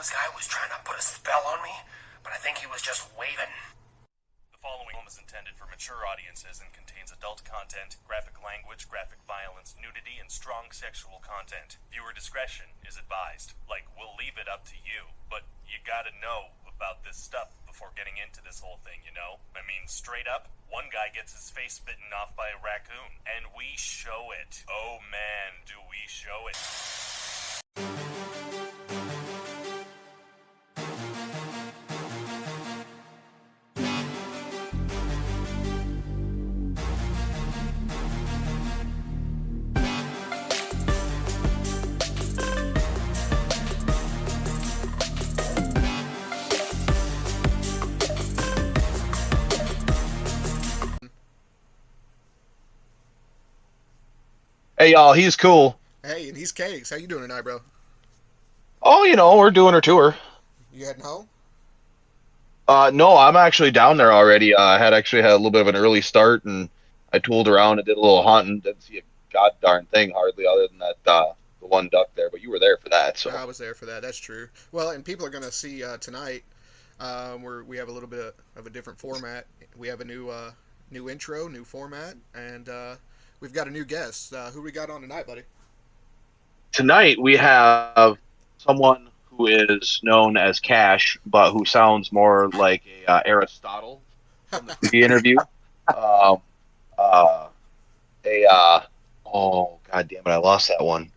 homeless guy was trying to put a spell on me, but I think he was just waving. The following film is intended for mature audiences and contains adult content, graphic language, graphic violence, nudity, and strong sexual content. Viewer discretion is advised. Like, we'll leave it up to you, but you gotta know about this stuff before getting into this whole thing, you know? I mean, straight up, one guy gets his face bitten off by a raccoon, and we show it. Oh man, do we show it. Hey y'all, he's cool. Hey, and he's Kegs. How you doing tonight, bro? Oh, we're doing our tour. You heading home? No, I'm actually down there already. I had actually had a little bit of an early start, and I tooled around and did a little hunting. Didn't see a god darn thing hardly, other than that the one duck there. But you were there for that, so. I was there for that. That's true. Well, and people are going to see tonight. We have a little bit of a different format. We have a new intro, new format, and we've got a new guest. Who we got on tonight, buddy? Tonight we have someone who is known as Cash, but who sounds more like a Aristotle from the interview. Um, uh, oh god damn it, I lost that one.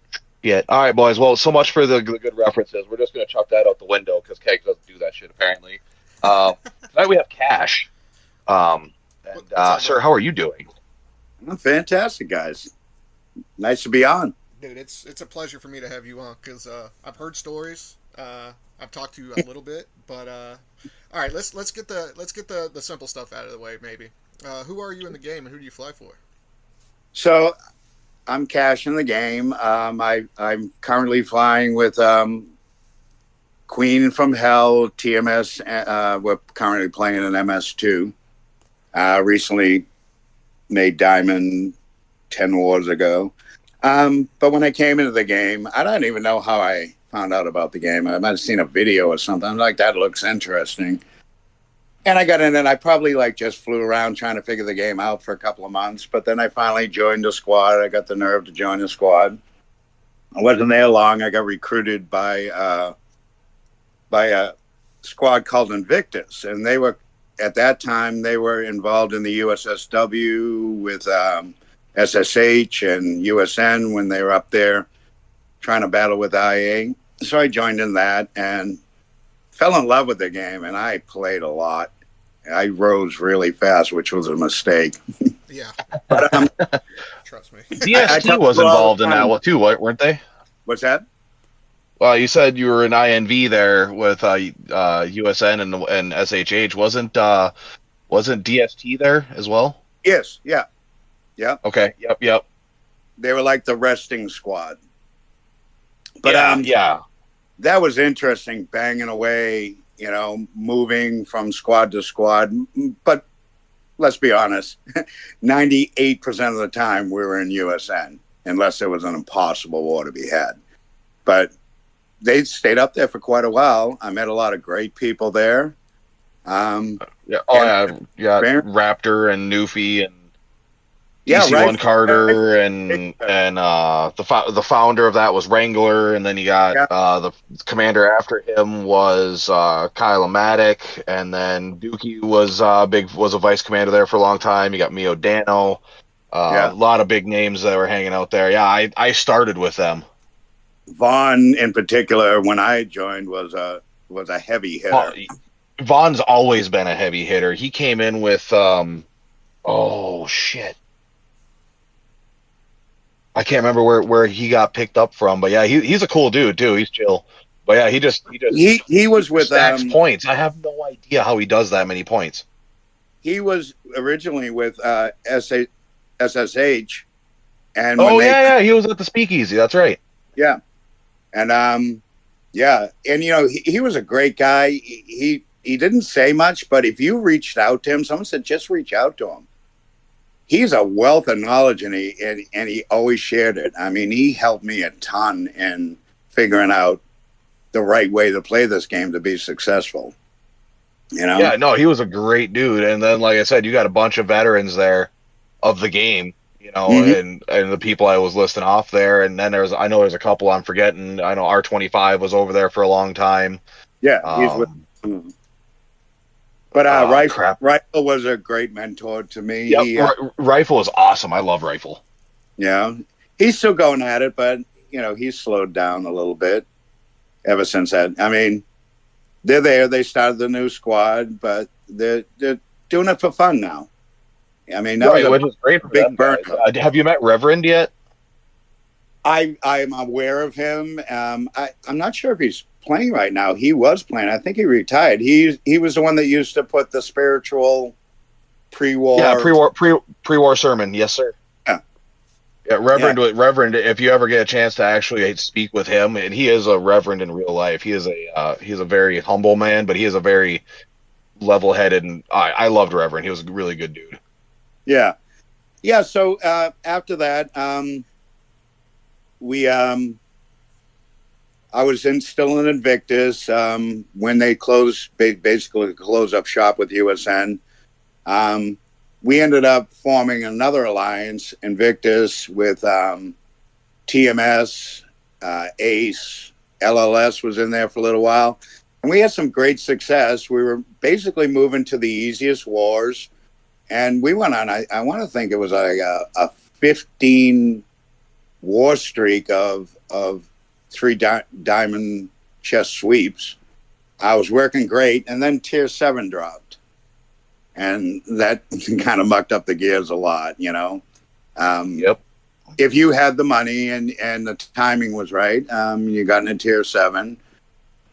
Yeah. All right, boys. Well, so much for the good references. We're just gonna chuck that out the window because Keg doesn't do that shit apparently. Tonight we have Cash. Sir, how are you doing? I'm fantastic, guys. Nice to be on. Dude, it's a pleasure for me to have you on because I've heard stories. I've talked to you a little bit, but all right, let's get the simple stuff out of the way. Maybe who are you in the game and who do you fly for? So I'm Cash in the game. I'm currently flying with Queen from Hell, TMS. We're currently playing an MS2. Recently made Diamond 10 wars ago. But when I came into the game, I don't even know how I found out about the game. I might have seen a video or something. I'm like, that looks interesting. And I got in and I probably just flew around trying to figure the game out for a couple of months. But then I finally joined the squad. I got the nerve to join the squad. I wasn't there long. I got recruited by a squad called Invictus. And they were, at that time, they were involved in the USSW with SSH and USN when they were up there trying to battle with IA. So I joined in that and fell in love with the game, and I played a lot. I rose really fast, which was a mistake. Yeah, But trust me. DST was involved in that one too, weren't they? What's that? Well, you said you were in INV there with USN and SHH. Wasn't DST there as well? Yes, yeah. Okay, yep. They were like the resting squad. But yeah. That was interesting, banging away, moving from squad to squad. But let's be honest, 98% of the time we were in USN, unless there was an impossible war to be had. But they stayed up there for quite a while. I met a lot of great people there. Yeah, Raptor and Newfie and yeah, DC1 right. Carter and the founder of that was Wrangler, and then you got the commander after him was Kyle-O-Matic, and then Dookie was a vice commander there for a long time. You got Mio Dano, a lot of big names that were hanging out there. Yeah, I started with them. Vaughn in particular, when I joined, was a heavy hitter. Vaughn's always been a heavy hitter. He came in with oh shit. I can't remember where he got picked up from, but yeah, he's a cool dude too. He's chill, but yeah, he was with stacks points. I have no idea how he does that many points. He was originally with SSH, and he was at the Speakeasy. That's right. Yeah, and and he was a great guy. He didn't say much, but if you reached out to him, someone said just reach out to him. He's a wealth of knowledge, and he always shared it. I mean, he helped me a ton in figuring out the right way to play this game to be successful. You know? Yeah, no, he was a great dude. And then, like I said, you got a bunch of veterans there of the game, Mhm. and the people I was listing off there. And then I know there's a couple I'm forgetting. I know R25 was over there for a long time. Yeah, he's with. Um, But Crap. Rifle was a great mentor to me. Yep, Rifle is awesome. I love Rifle. Yeah, he's still going at it, but he's slowed down a little bit ever since that. I mean, they're there. They started the new squad, but they're doing it for fun now. I mean, that was Right, a which is great for big them guys. burnout. Have you met Reverend yet? I'm aware of him. I'm not sure if he's playing right now. He was playing. I think he retired. He was the one that used to put the spiritual pre-war. Yeah, pre-war sermon. Yes, sir. Yeah. Yeah, Reverend. If you ever get a chance to actually speak with him, and he is a reverend in real life. He's a very humble man, but he is a very level-headed, and I loved Reverend. He was a really good dude. Yeah, yeah. So after that, I was still in Invictus when they basically closed up shop with USN. We ended up forming another alliance, Invictus, with TMS, ACE, LLS was in there for a little while. And we had some great success. We were basically moving to the easiest wars. And we went on, I want to think it was like a 15 war streak of 3 diamond chest sweeps. I was working great. And then tier 7 dropped. And that kind of mucked up the gears a lot, Yep. If you had the money and the timing was right, you got into tier 7,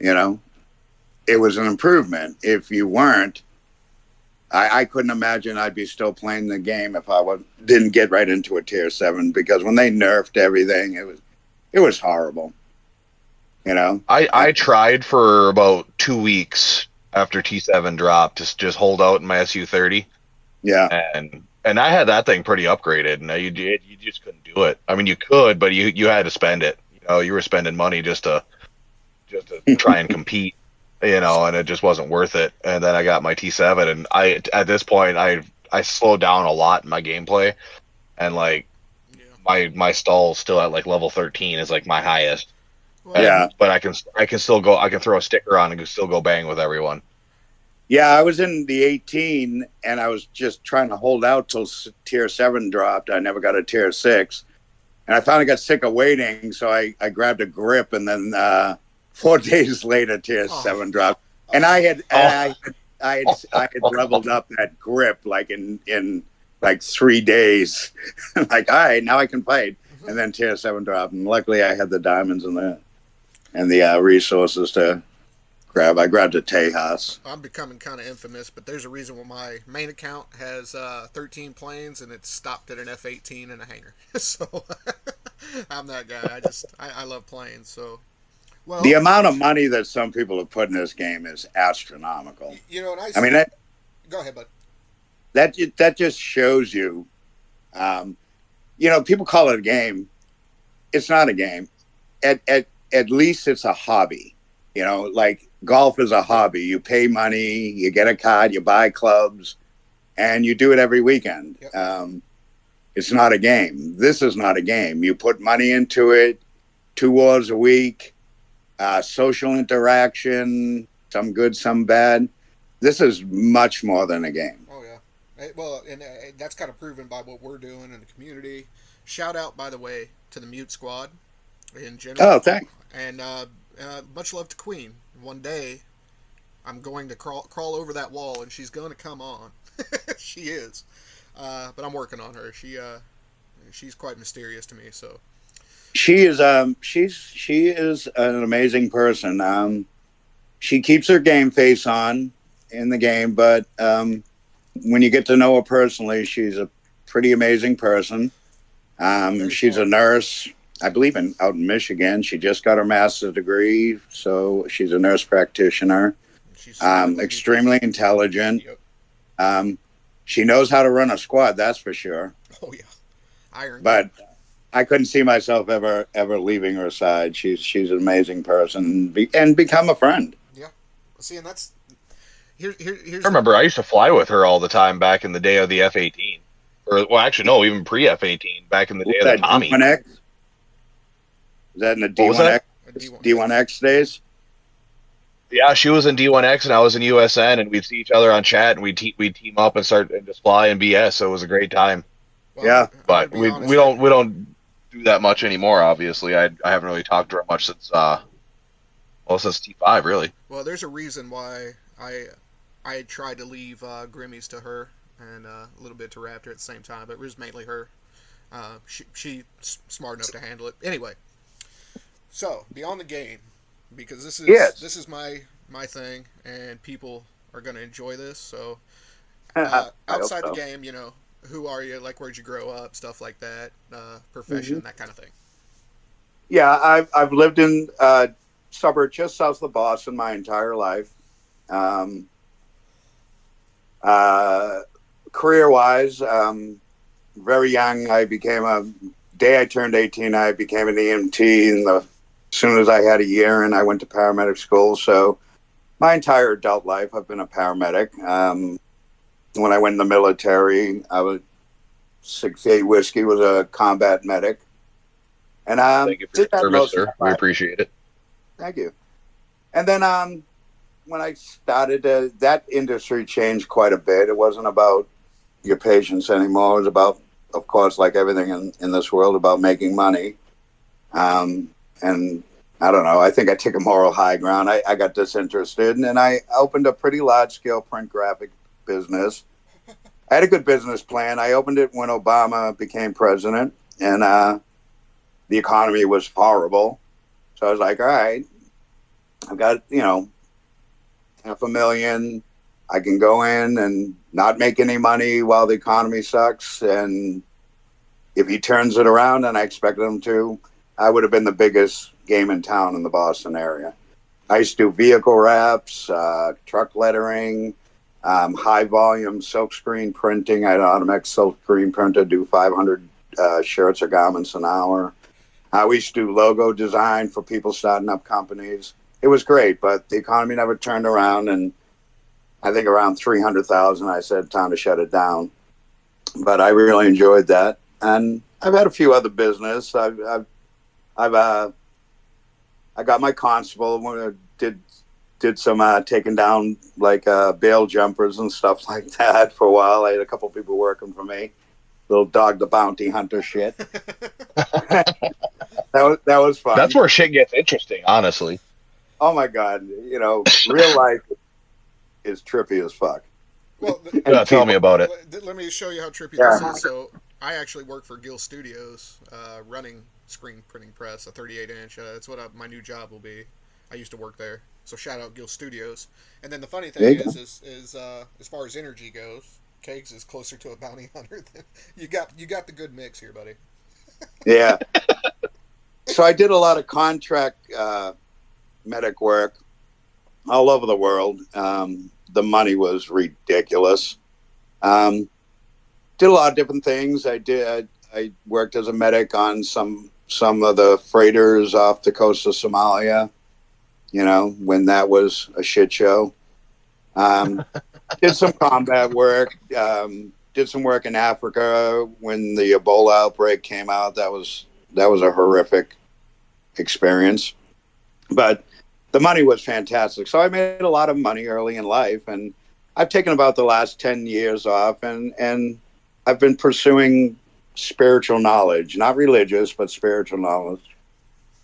it was an improvement. If you weren't, I couldn't imagine I'd be still playing the game if I didn't get right into a tier 7, because when they nerfed everything, it was horrible. I tried for about 2 weeks after T7 dropped to just hold out in my SU30. Yeah. And I had that thing pretty upgraded, and you just couldn't do it. I mean, you could, but you had to spend it. You were spending money just to try and compete, and it just wasn't worth it. And then I got my T7, and at this point I slowed down a lot in my gameplay, and like my stall still at like level 13 is like my highest. Yeah. But I can still go. I can throw a sticker on and can still go bang with everyone. Yeah, I was in the 18, and I was just trying to hold out till tier 7 dropped. I never got a tier 6, and I finally got sick of waiting, so I grabbed a grip, and then 4 days later, tier 7 dropped. And I had leveled up that grip like in like 3 days. Like, all right, now I can fight. And then tier 7 dropped, and luckily I had the diamonds and the resources to grab. I grabbed a Tejas. I'm becoming kind of infamous, but there's a reason why my main account has 13 planes and it's stopped at an F-18 and a hangar. So I'm that guy. I love planes. So, well, the amount of money that some people have put in this game is astronomical. And I mean, go ahead, bud. That just shows you. People call it a game. It's not a game. At least it's a hobby. Like golf is a hobby. You pay money, you get a card, you buy clubs, and you do it every weekend. Yep. It's not a game. This is not a game. You put money into it, 2 wars a week, social interaction, some good, some bad. This is much more than a game. Oh, yeah. Well, and that's kind of proven by what we're doing in the community. Shout out, by the way, to the Mute Squad in general. Oh, thanks. And much love to Queen. One day, I'm going to crawl over that wall, and she's going to come on. She is, but I'm working on her. She's quite mysterious to me. So she is she is an amazing person. She keeps her game face on in the game, but when you get to know her personally, she's a pretty amazing person. She's a nurse. I believe out in Michigan. She just got her master's degree, so she's a nurse practitioner. She's extremely intelligent. Yep. She knows how to run a squad, that's for sure. Oh yeah, iron. But I couldn't see myself ever leaving her side. She's an amazing person, and become a friend. Yeah. See, and that's I remember I used to fly with her all the time back in the day of the F-18. Or, well, actually, no, even pre-F-18, back in the day of the That Tommy. D1X? Is that in the What was that? D1X days? Yeah, she was in D1X and I was in USN, and we'd see each other on chat, and we'd team up and start and just fly and BS. So it was a great time. well, Yeah. But we don't do that much anymore. Obviously, I haven't really talked to her much since T5 really. Well, there's a reason why I tried to leave Grimmies to her and a little bit to Raptor at the same time, but it was mainly her. She's smart enough to handle it. Anyway, so beyond the game, because this is my thing, and people are going to enjoy this. So outside the game, who are you? Like, where'd you grow up? Stuff like that. Profession, that kind of thing. Yeah, I've lived in suburb just south of Boston my entire life. Career-wise, very young, day I turned 18, I became an EMT, and as soon as I had a year in, I went to paramedic school. So my entire adult life, I've been a paramedic. When I went in the military, I was 6-8 Whiskey, was a combat medic. And Thank you for your service, sir. We appreciate it. Thank you. And then when I started, that industry changed quite a bit. It wasn't about your patients anymore. It was about, of course, like everything in this world, about making money. And I don't know, I think I took a moral high ground. I got disinterested, and I opened a pretty large-scale print graphic business. I had a good business plan. I opened it when Obama became president, and the economy was horrible. So I was like, all right, I've got, $500,000. I can go in and not make any money while the economy sucks. And if he turns it around, and I expected him to, I would have been the biggest game in town in the Boston area. I used to do vehicle wraps, truck lettering, high volume silkscreen printing. I had an automatic silkscreen printer, do 500 shirts or garments an hour. We used to do logo design for people starting up companies. It was great, but the economy never turned around, and I think around 300,000, I said, time to shut it down. But I really enjoyed that, and I've had a few other business. I got my constable when I did some taking down like bail jumpers and stuff like that for a while. I had a couple people working for me, little dog the bounty hunter shit. That was fun. That's where shit gets interesting, honestly. Oh my God, real life is trippy as fuck. Well, tell me about it. Let me show you how trippy this is. So I actually work for Gill Studios, running screen printing press, a 38-inch. That's what my new job will be. I used to work there, so shout out Gill Studios. And then the funny thing is as far as energy goes, Kegs is closer to a bounty hunter than you got the good mix here, buddy. Yeah. So I did a lot of contract medic work all over the world. The money was ridiculous. Did a lot of different things. I worked as a medic on some of the freighters off the coast of Somalia, when that was a shit show. Did some combat work. Did some work in Africa when the Ebola outbreak came out. That was a horrific experience, but the money was fantastic. So I made a lot of money early in life, and I've taken about the last 10 years off, and I've been pursuing spiritual knowledge, not religious, but spiritual knowledge.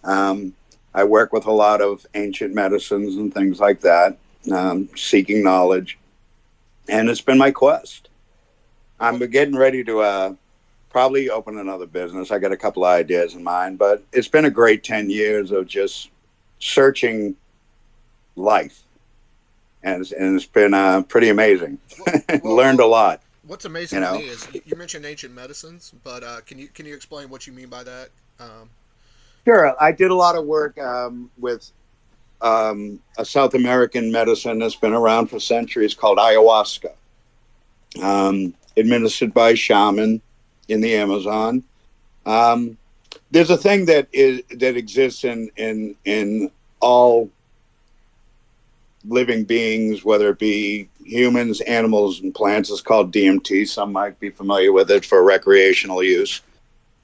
I work with a lot of ancient medicines and things like that, seeking knowledge, and it's been my quest. I'm getting ready to probably open another business. I got a couple of ideas in mind, but it's been a great 10 years of just searching life. And it's been pretty amazing. Learned a lot. What's amazing to me is you mentioned ancient medicines, but can you explain what you mean by that? Sure. I did a lot of work with a South American medicine that's been around for centuries called Ayahuasca, administered by a shaman in the Amazon. there's a thing that exists in all living beings, whether it be humans, animals, and plants. It's called DMT. Some might be familiar with it for recreational use.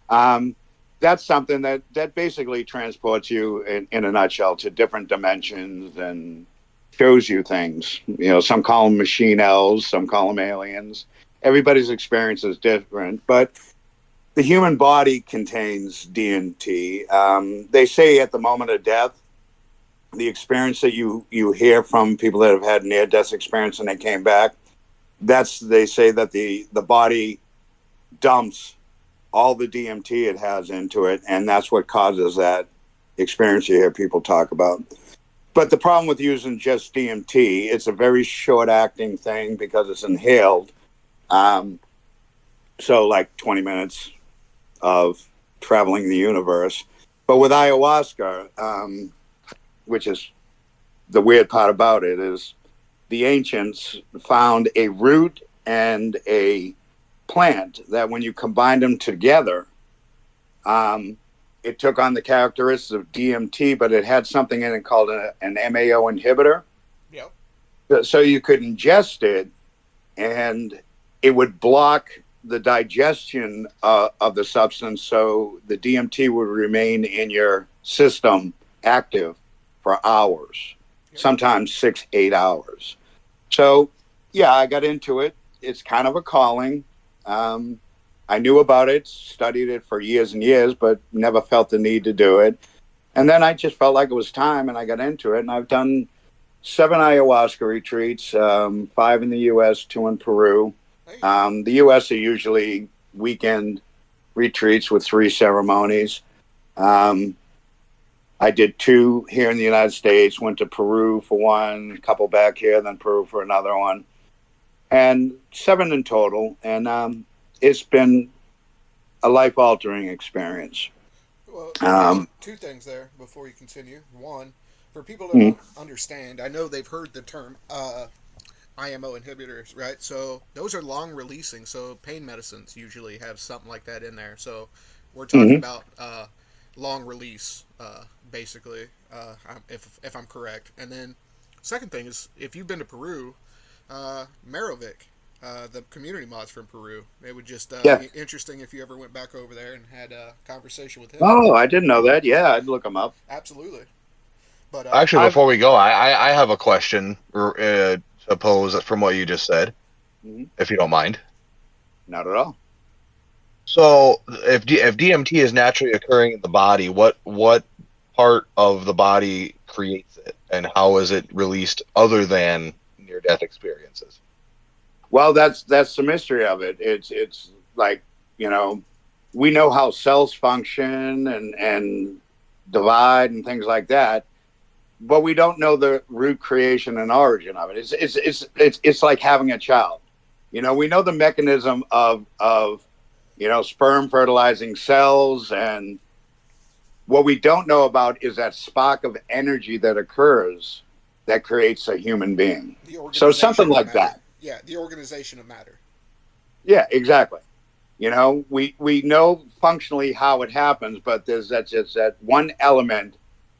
That's something that basically transports you in a nutshell to different dimensions and shows you things. You know, some call them machine elves, some call them aliens. Everybody's experience is different, but the human body contains DMT. They say at the moment of death, the experience that you hear from people that have had near-death experience and they came back, they say that the body dumps all the DMT it has into it, and that's what causes that experience you hear people talk about. But the problem with using just DMT, it's a very short-acting thing because it's inhaled. So like 20 minutes of traveling the universe. But with ayahuasca, which is the weird part about it, is the ancients found a root and a plant that when you combined them together, it took on the characteristics of DMT, but it had something in it called an MAO inhibitor. Yep. So you could ingest it, and it would block the digestion of the substance, so the DMT would remain in your system active for hours, sometimes 6-8 hours. So, yeah, I got into it. It's kind of a calling. I knew about it, studied it for years and years, but never felt the need to do it. And then I just felt like it was time, and I got into it. And I've done 7 ayahuasca retreats, 5 in the U.S., 2 in Peru. The U.S. are usually weekend retreats with 3 ceremonies. I did 2 here in the United States, went to Peru for one, a couple back here, then Peru for another one. And 7 in total. And it's been a life-altering experience. Well, 2 things there before you continue. One, for people who don't understand, I know they've heard the term IMO inhibitors, right? So those are long-releasing, so pain medicines usually have something like that in there. So we're talking about long release, basically, if I'm correct. And then second thing is, if you've been to Peru, Merovic, the community mods from Peru, it would just be interesting if you ever went back over there and had a conversation with him. Oh, I didn't know that. Yeah, I'd look him up. Absolutely. But actually, before we go, I have a question to pose from what you just said, if you don't mind. Not at all. So, if DMT is naturally occurring in the body, what part of the body creates it, and how is it released other than near-death experiences? Well, that's the mystery of it. It's like, you know, we know how cells function and divide and things like that, but we don't know the root creation and origin of it. It's like having a child. You know, we know the mechanism of you know, sperm fertilizing cells, and what we don't know about is that spark of energy that occurs that creates a human being. So something like that. Yeah, the organization of matter. Yeah, exactly. You know, we know functionally how it happens, but there's that one element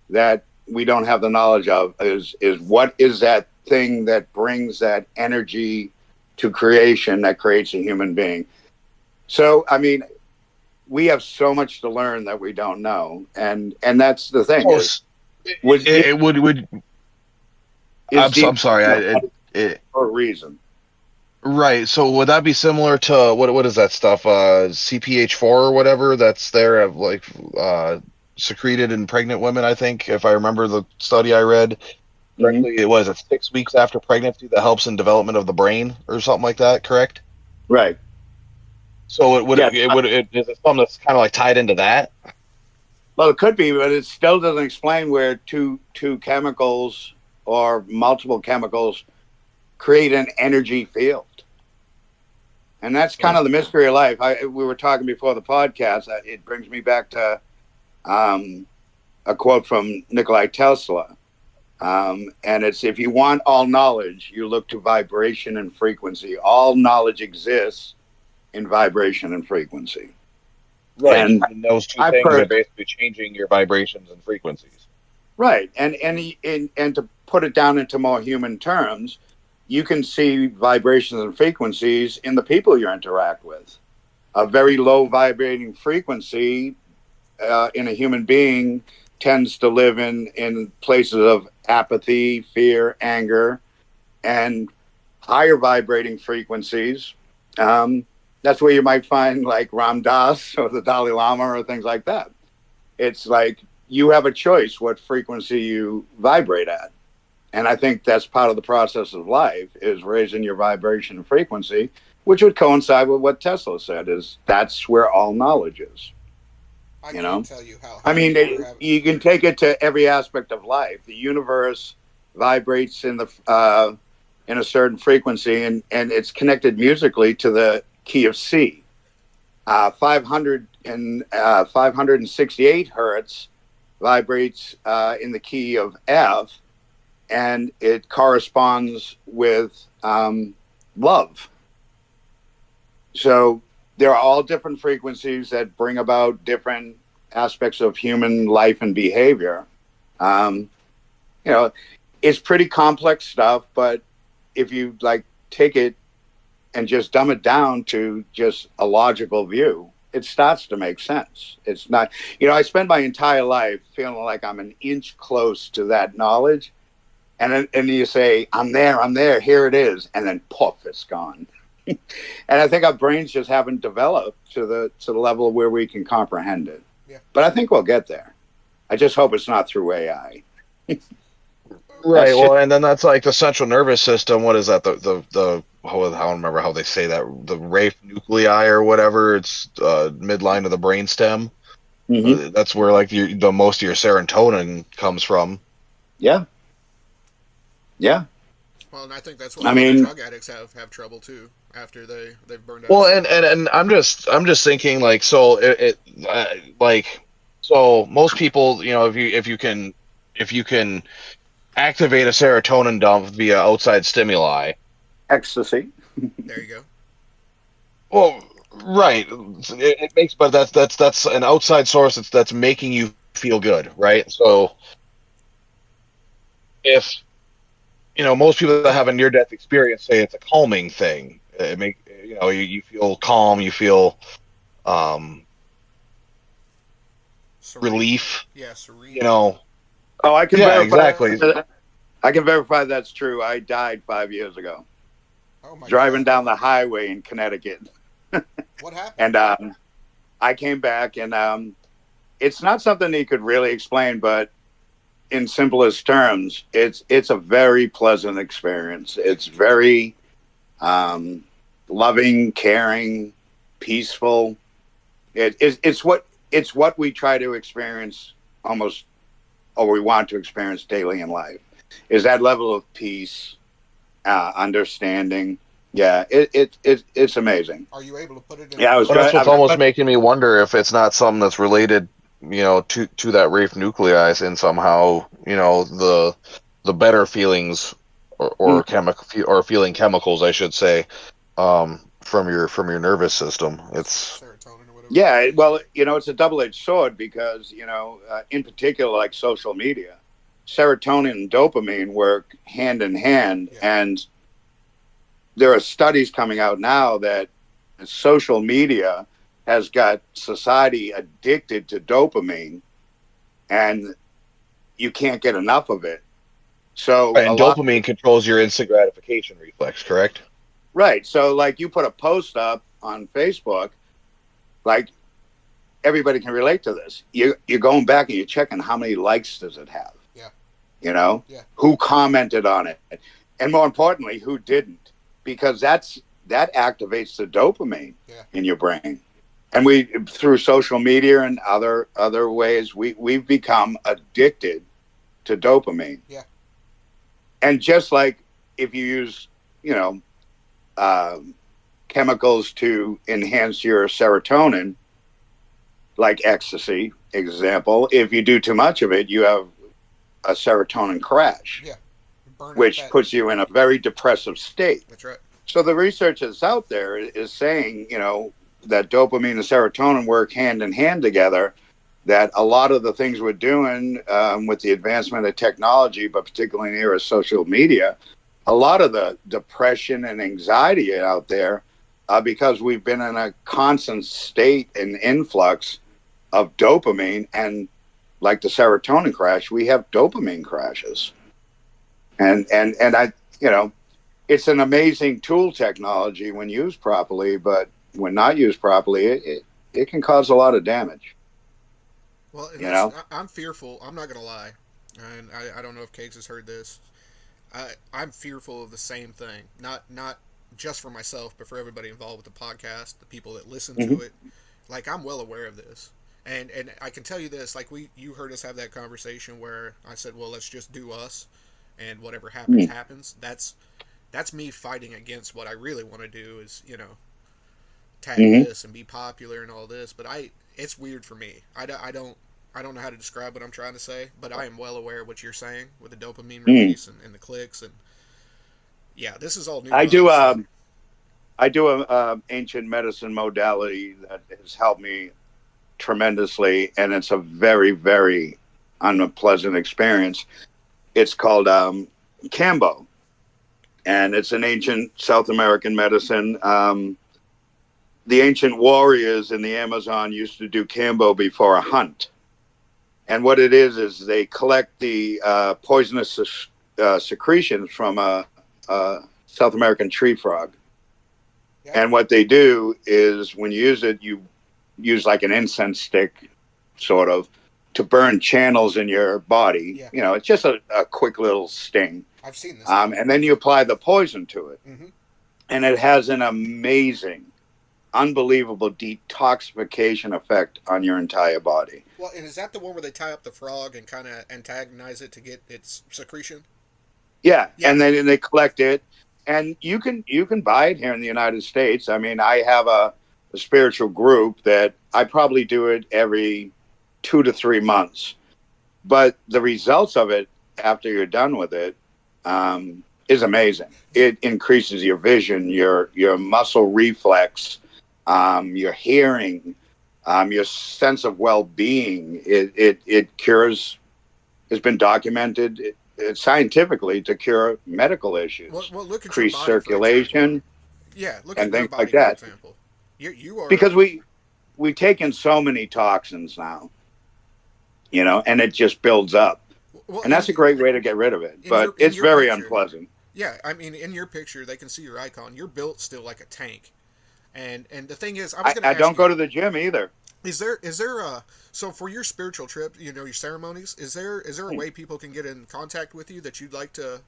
that we don't have the knowledge of is what is that thing that brings that energy to creation that creates a human being. So, I mean, we have so much to learn that we don't know, and that's the thing. I'm sorry. For a reason. Right. So would that be similar to what is that stuff? CPH4 or whatever that's there, like secreted in pregnant women. I think, if I remember the study I read correctly, it was 6 weeks after pregnancy that helps in development of the brain or something like that. Correct. Right. So is it something that's kind of like tied into that? Well, it could be, but it still doesn't explain where two chemicals or multiple chemicals create an energy field. And that's kind of the mystery of life. We were talking before the podcast. It brings me back to a quote from Nikola Tesla. And it's, if you want all knowledge, you look to vibration and frequency. All knowledge exists in vibration and frequency. Right. And And those two I've things are heard basically changing your vibrations and frequencies. right, and to put it down into more human terms, you can see vibrations and frequencies in the people you interact with. A very low vibrating frequency in a human being tends to live in places of apathy, fear, anger, and higher vibrating frequencies. Um, that's where you might find like Ram Dass or the Dalai Lama or things like that. It's like you have a choice what frequency you vibrate at. And I think that's part of the process of life is raising your vibration and frequency, which would coincide with what Tesla said is that's where all knowledge is. I You can't know, tell you how I happy mean, we're having. you can take it to every aspect of life. The universe vibrates in a certain frequency, and it's connected musically to the key of C. 568 hertz vibrates in the key of F, and it corresponds with love. So there are all different frequencies that bring about different aspects of human life and behavior. Um, you know, it's pretty complex stuff, but if you like take it and just dumb it down to just a logical view, it starts to make sense. It's not, I spend my entire life feeling like I'm an inch close to that knowledge. And you say, I'm there, here it is. And then poof, it's gone. And I think our brains just haven't developed to the level where we can comprehend it. Yeah. But I think we'll get there. I just hope it's not through AI. Right. Well, and then that's like the central nervous system. What is that? The I don't remember how they say that. The Rafe nuclei or whatever. It's midline of the brainstem. Mm-hmm. That's where like the most of your serotonin comes from. Yeah. Yeah. Well, and I think that's why I a lot of mean, drug addicts have trouble too after they've burned out. Well, and I'm just thinking like so like so most people if you can activate a serotonin dump via outside stimuli. ecstasy. There you go. Well, right. It makes, but that's an outside source that's making you feel good, right? So if most people that have a near death experience say it's a calming thing. It make you feel calm, you feel um Serene. relief. Yeah, serene. Oh, I can Yeah, verify. exactly. I can verify that's true. I died 5 years ago Oh my driving God. down the highway in Connecticut, What happened? and I came back, and it's not something that you could really explain, but in simplest terms, it's a very pleasant experience. It's very loving, caring, peaceful. It's what we try to experience almost, or we want to experience daily in life, is that level of peace, understanding. Yeah, it's amazing. Are you able to put it in? Yeah, I was Well, that's I what's was almost making me wonder if it's not something that's related, to that Rafe nuclei in somehow, the better feelings or chemical or feeling chemicals, I should say, from your nervous system. It's Serotonin or whatever. Yeah, well, it's a double-edged sword because, in particular, like social media, serotonin and dopamine work hand in hand. Yeah. And there are studies coming out now that social media has got society addicted to dopamine, and you can't get enough of it. So and dopamine controls your instant gratification reflex, correct? right. So like you put a post up on Facebook, like everybody can relate to this. You're going back and you're checking how many likes does it have. Yeah. Yeah. Who commented on it, and more importantly, who didn't, because that activates the dopamine in your brain. And we, through social media and other ways, we've become addicted to dopamine. Yeah. And just like if you use, chemicals to enhance your serotonin, like ecstasy, example, if you do too much of it, you have a serotonin crash, which puts you in a very depressive state. That's right. So the research that's out there is saying, that dopamine and serotonin work hand in hand together, that a lot of the things we're doing with the advancement of technology, but particularly in the era of social media, a lot of the depression and anxiety out there, because we've been in a constant state and influx of dopamine, and like the serotonin crash, we have dopamine crashes. And I, it's an amazing tool technology when used properly, but when not used properly, it can cause a lot of damage. Well, and You know? I'm fearful. I'm not gonna lie, and I don't know if Cakes has heard this. I'm fearful of the same thing. Not just for myself, but for everybody involved with the podcast, the people that listen to it. Like, I'm well aware of this, and I can tell you this. Like, you heard us have that conversation where I said, well, let's just do us, and whatever happens happens. That's me fighting against what I really want to do, is tag this and be popular and all this. But it's weird for me. I don't know how to describe what I'm trying to say, but I am well aware of what you're saying with the dopamine release and the clicks, and yeah, this is all new. I do a ancient medicine modality that has helped me tremendously, and it's a very, very unpleasant experience. It's called Cambo, and it's an ancient South American medicine. The ancient warriors in the Amazon used to do Cambo before a hunt. And what it is they collect the poisonous secretions from a South American tree frog. Yeah. And what they do is, when you use it, you use like an incense stick, sort of, to burn channels in your body. Yeah. It's just a quick little sting. I've seen this. And then you apply the poison to it. And it has an amazing, unbelievable detoxification effect on your entire body. Well, and is that the one where they tie up the frog and kind of antagonize it to get its secretion? Yeah. And then they collect it, and you can buy it here in the United States. I mean, I have a spiritual group that I probably do it every 2 to 3 months, but the results of it after you're done with it is amazing. It increases your vision, your muscle reflex, your hearing, your sense of well-being. It cures. It's been documented scientifically to cure medical issues. Well, look at increase your body, circulation. Yeah, look and at your things body, like that. For example. You are, because we take in so many toxins now, and it just builds up. Well, and that's a great way to get rid of it, but it's very unpleasant. Yeah, I mean, in your picture, they can see your icon. You're built still like a tank. And the thing is, I don't go to the gym either. Is there so for your spiritual trip, your ceremonies, is there a way people can get in contact with you that you'd like to?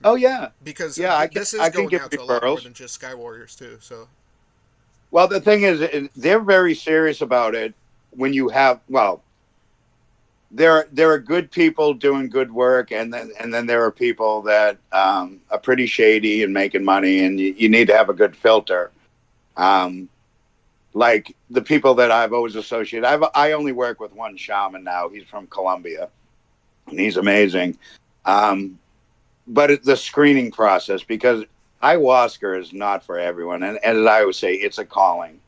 Oh yeah, because this is going out to a lot more than just Sky Warriors too. So, well, the thing is, they're very serious about it. When you have, there are good people doing good work, and then there are people that are pretty shady and making money, and you need to have a good filter. Like the people that I've always associated, I only work with one shaman now. He's from Colombia, and he's amazing. But the screening process, because ayahuasca is not for everyone, and as I always say, it's a calling.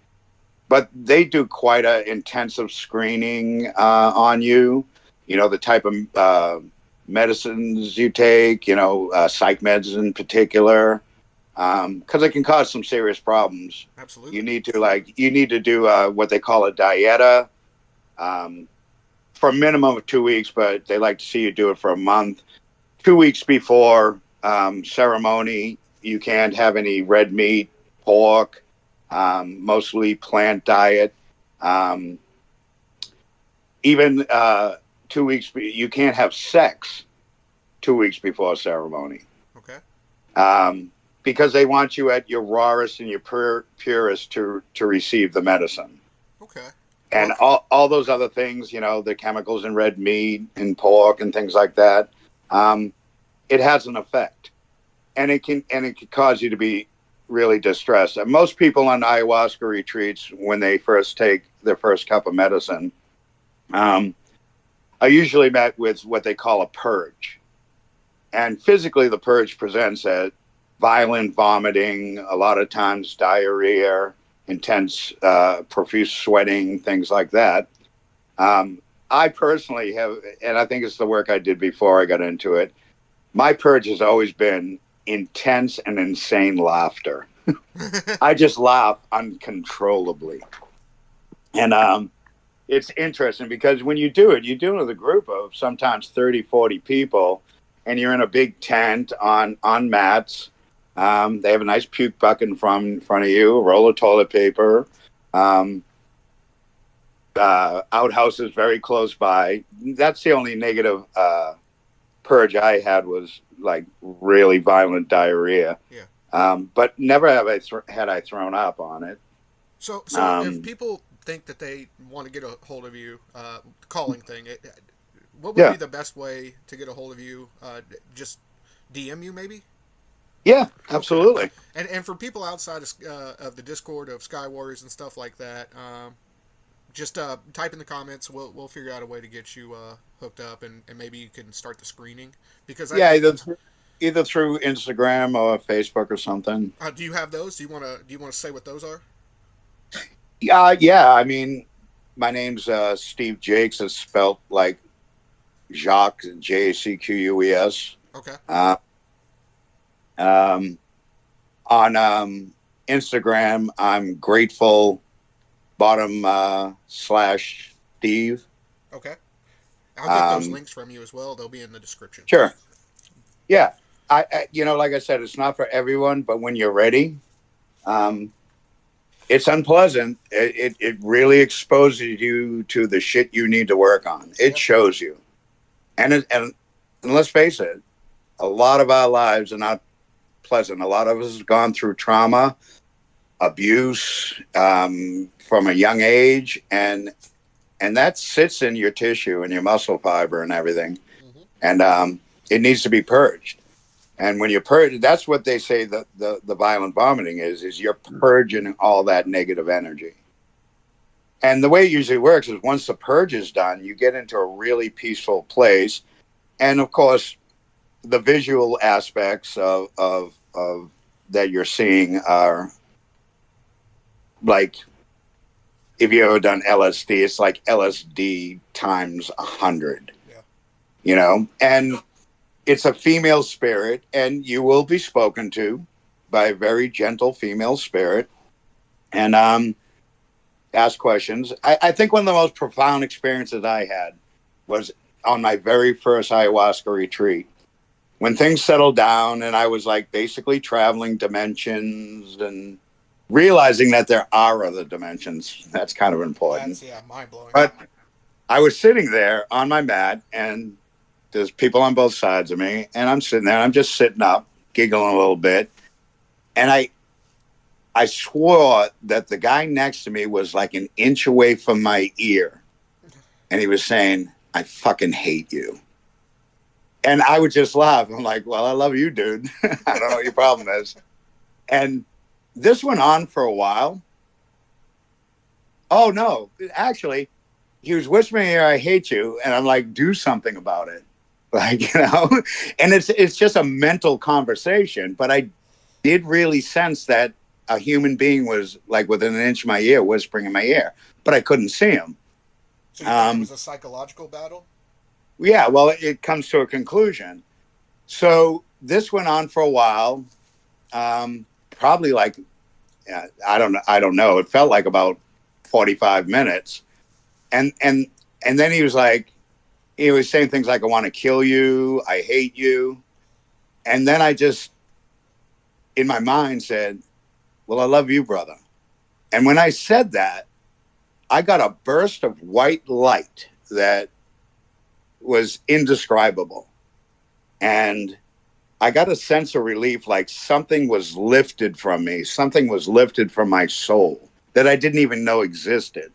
But they do quite an intensive screening on you. The type of medicines you take, psych meds in particular, because it can cause some serious problems. Absolutely. You need to do what they call a dieta for a minimum of 2 weeks, but they like to see you do it for a month. 2 weeks before ceremony, you can't have any red meat, pork, mostly plant diet. Even 2 weeks, you can't have sex 2 weeks before ceremony. Okay. Because they want you at your rawest and your purest to receive the medicine. Okay. And all those other things, the chemicals in red meat and pork and things like that, it has an effect, and it can cause you to be really distressed. And most people on ayahuasca retreats, when they first take their first cup of medicine, are usually met with what they call a purge. And physically, the purge presents as violent vomiting, a lot of times diarrhea, intense, profuse sweating, things like that. I personally have, and I think it's the work I did before I got into it. My purge has always been intense and insane laughter. I just laugh uncontrollably. And it's interesting because when you do it with a group of sometimes 30, 40 people, and you're in a big tent on mats. They have a nice puke bucket in front of you, a roll of toilet paper. Outhouses very close by. That's the only negative purge I had, was like really violent diarrhea. Yeah. But never have had I thrown up on it. So if people think that they want to get a hold of you, calling thing, what would be the best way to get a hold of you? Just DM you, maybe? Yeah, absolutely. Okay. And for people outside of the Discord of Sky Warriors and stuff like that, just type in the comments. We'll figure out a way to get you hooked up, and maybe you can start the screening. Because either through Instagram or Facebook or something. Do you have those? Do you want to say what those are? Yeah. I mean, my name's Steve Jakes. It's spelled like Jacques, Jacques. Okay. On Instagram, I'm grateful bottom / Steve. Okay. I'll get those links from you as well. They'll be in the description. Sure. Yeah. I like I said, it's not for everyone, but when you're ready, it's unpleasant. It really exposes you to the shit you need to work on. It shows you. And let's face it, a lot of our lives are not pleasant. A lot of us have gone through trauma, abuse from a young age, and that sits in your tissue and your muscle fiber and everything. Mm-hmm. And it needs to be purged. And when you purge, that's what they say the violent vomiting is you're purging all that negative energy. And the way it usually works is once the purge is done, you get into a really peaceful place. And of course, the visual aspects of that you're seeing are like, if you ever done LSD, it's like LSD times 100. Yeah. And it's a female spirit, and you will be spoken to by a very gentle female spirit, and ask questions. I think one of the most profound experiences I had was on my very first ayahuasca retreat, when things settled down and I was like basically traveling dimensions and realizing that there are other dimensions. That's kind of important. That's mind-blowing. But I was sitting there on my mat, and there's people on both sides of me, and I'm sitting there, and I'm just sitting up, giggling a little bit. And I swore that the guy next to me was like an inch away from my ear. And he was saying, "I fucking hate you." And I would just laugh. I'm like, "Well, I love you, dude." I don't know what your problem is. And this went on for a while. Oh, no. Actually, he was whispering here, "I hate you." And I'm like, do something about it. Like, and it's just a mental conversation. But I did really sense that a human being was like within an inch of my ear, whispering in my ear, but I couldn't see him. So you think it was a psychological battle? Yeah, well, it comes to a conclusion. So this went on for a while, probably like, I don't know. It felt like about 45 minutes. And then he was saying things like, "I want to kill you. I hate you." And then I just, in my mind, said, "Well, I love you, brother." And when I said that, I got a burst of white light that was indescribable. And I got a sense of relief, like something was lifted from me. Something was lifted from my soul that I didn't even know existed.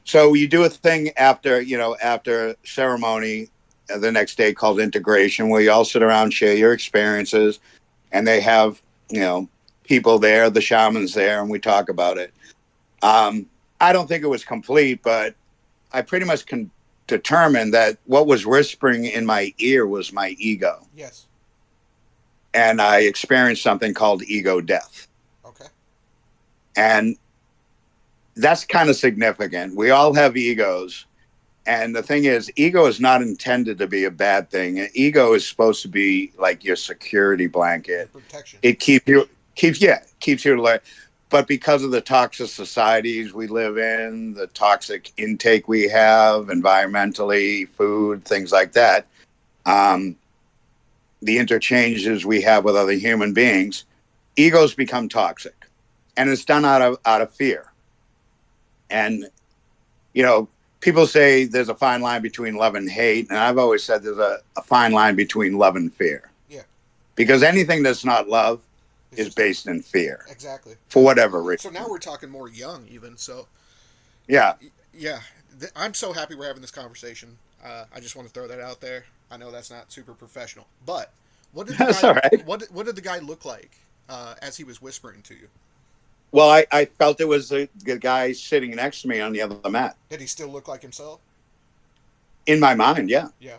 So you do a thing after ceremony the next day called integration, where you all sit around, share your experiences, and they have, people there, the shamans there, and we talk about it. I don't think it was complete, but I pretty much can determine that what was whispering in my ear was my ego. Yes. And I experienced something called ego death. Okay. And that's kind of significant. We all have egos. And the thing is, ego is not intended to be a bad thing. Ego is supposed to be like your security blanket. Protection. It keeps you alert. But because of the toxic societies we live in, the toxic intake we have, environmentally, food, things like that, the interchanges we have with other human beings, egos become toxic, and it's done out of fear. And people say there's a fine line between love and hate, and I've always said there's a fine line between love and fear. Yeah. Because anything that's not love is based in fear. Exactly. For whatever reason. So now we're talking more young, even. So. Yeah. Yeah. I'm so happy we're having this conversation. I just want to throw that out there. I know that's not super professional, but what did the That's guy, all right. What did the guy look like as he was whispering to you? Well, I felt it was the guy sitting next to me on the other mat. Did he still look like himself? In my mind, yeah. Yeah.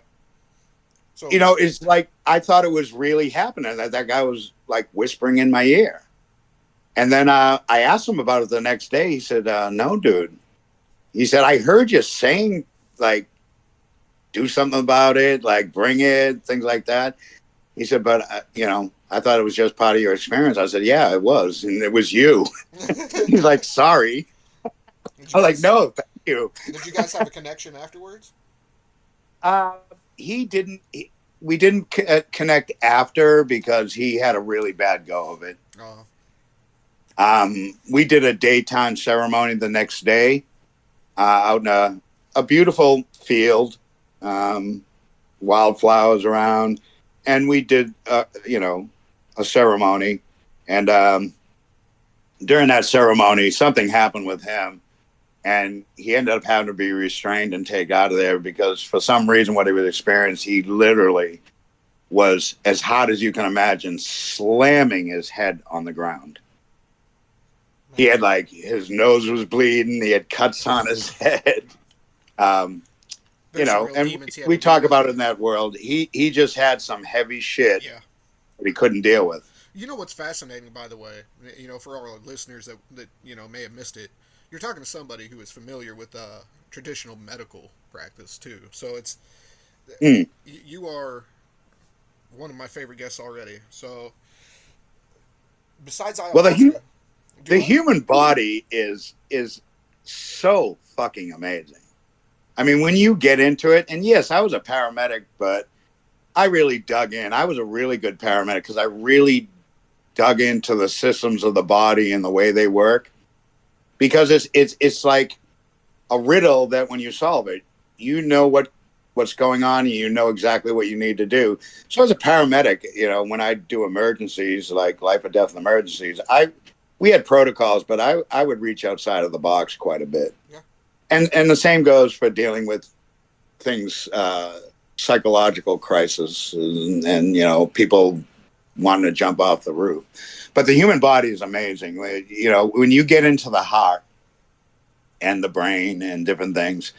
So it's like I thought it was really happening. That guy was like whispering in my ear. And then I asked him about it the next day. He said, no, dude. He said, I heard you saying, like, do something about it, like bring it, things like that. He said, but, I thought it was just part of your experience. I said, yeah, it was. And it was you. He's like, sorry. I was like, no, thank you. Did you guys have a connection afterwards? We didn't connect after because he had a really bad go of it. Oh. We did a daytime ceremony the next day out in a beautiful field, wildflowers around. And we did, a ceremony. And during that ceremony, something happened with him. And he ended up having to be restrained and taken out of there because for some reason what he was experiencing, he literally was, as hot as you can imagine, slamming his head on the ground. He had his nose was bleeding. He had cuts on his head. And we talk about it in that world. He just had some heavy shit that he couldn't deal with. You know what's fascinating, by the way, for our listeners that may have missed it, you're talking to somebody who is familiar with traditional medical practice too. So it's you are one of my favorite guests already. So besides ayahuasca, the human body is so fucking amazing. I mean, when you get into it, and yes, I was a paramedic, but I really dug in. I was a really good paramedic because I really dug into the systems of the body and the way they work. Because it's like a riddle that when you solve it, you know what's going on and you know exactly what you need to do. So as a paramedic, when I do emergencies, like life or death emergencies, we had protocols, but I would reach outside of the box quite a bit. Yeah. And the same goes for dealing with things, psychological crisis and people wanting to jump off the roof. But the human body is amazing. When you get into the heart and the brain and different things,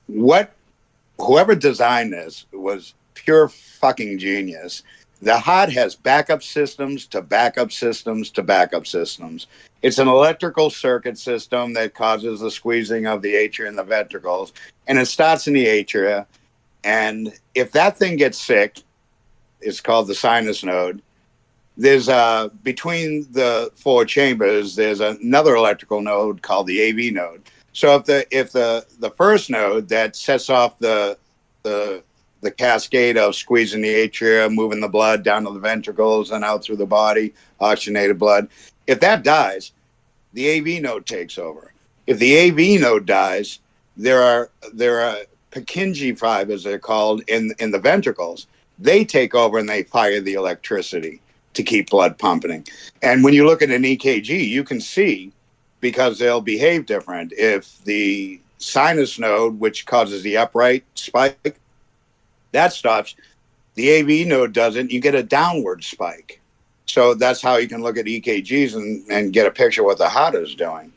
whoever designed this was pure fucking genius. The heart has backup systems to backup systems to backup systems. It's an electrical circuit system that causes the squeezing of the atria and the ventricles, and it starts in the atria. And if that thing gets sick, it's called the sinus node. There's between the four chambers, there's another electrical node called the AV node. So if the first node that sets off the cascade of squeezing the atria, moving the blood down to the ventricles and out through the body, oxygenated blood, if that dies, the AV node takes over. If the AV node dies, there are Purkinje fibers, they're called, in the ventricles. They take over and they fire the electricity to keep blood pumping. And when you look at an EKG, you can see, because they'll behave different. If the sinus node, which causes the upright spike, that stops, the AV node doesn't, you get a downward spike. So that's how you can look at EKGs and get a picture of what the heart is doing,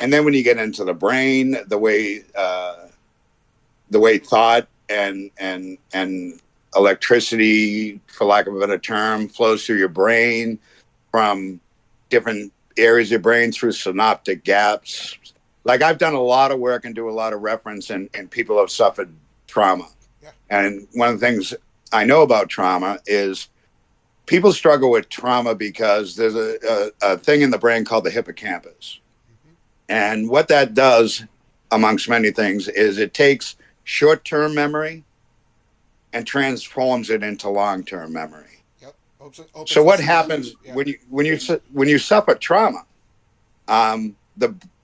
and then when you get into the brain, the way thought and electricity, for lack of a better term, flows through your brain from different areas of your brain through synaptic gaps. Like I've done a lot of work and do a lot of reference in people who have suffered trauma. Yeah. And one of the things I know about trauma is people struggle with trauma because there's a thing in the brain called the hippocampus. Mm-hmm. And what that does, amongst many things, is it takes short-term memory and transforms it into long-term memory. Yep. So what happens when you suffer trauma?